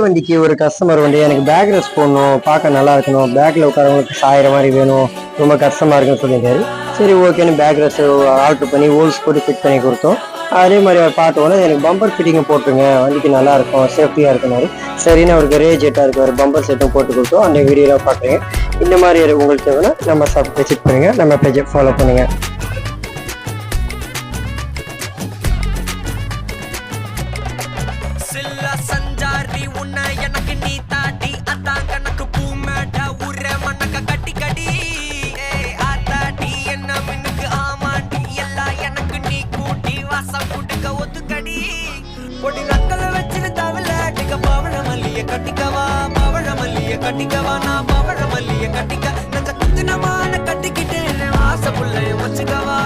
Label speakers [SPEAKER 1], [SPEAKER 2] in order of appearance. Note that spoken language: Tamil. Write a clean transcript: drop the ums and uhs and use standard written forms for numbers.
[SPEAKER 1] வண்டிக்கு ஒரு கஸ்டமர் வந்து எனக்கு பேக் ரெஸ்ட் போடணும், பார்க்க நல்லா இருக்கணும், பேக்கில் உட்காரவங்களுக்கு சாயிற மாதிரி வேணும், ரொம்ப கஷ்டமாக இருக்குன்னு சொல்லியிருக்காரு. சரி ஓகேன்னு பேக் ரெஸ்ட் ஆல்ட்ரு பண்ணி ஹோல்ஸ் போட்டு ஃபிட் பண்ணி கொடுத்தோம். அதே மாதிரி அவர் பார்த்தோன்னே எனக்கு பம்பர் ஃபிட்டிங்கை போட்டுருங்க, வண்டிக்கு நல்லா இருக்கும், சேஃப்டியாக இருக்குனாரு. சரின்னு அவருக்கு ரேஜ் ஜெட்டாக இருக்கார், பம்பர் செட்டும் போட்டு கொடுத்தோம். அந்த வீடியோலாம் பார்க்குறீங்க. இந்த மாதிரி உங்களுக்கு தேவைன்னா நம்ம விசிட் பண்ணுங்கள், நம்ம பேஜை ஃபாலோ பண்ணுங்கள்.
[SPEAKER 2] சஞ்சாரி உன்னை எனக்கு நீ தாட்டி அதான் கணக்கு பூமேட உர மணக்க கட்டி கடி ஆத்தாடி என்ன மின்னுக்கு ஆமாண்டி எல்லாம் எனக்கு நீ கூட்டி வாசம் கூட்டுக்க ஒத்துக்கடி பொடி நக்கல வச்சிரு தவள அடிக்க பவழ மல்லிய கட்டிக்கவா பவழ மல்லிய கட்டிக்கவா நான் பவழ மல்லிய கட்டிக்க நஞ்ச குத்துனமான கட்டிக்கிட்டு வாச புள்ளைய வச்சுக்கவா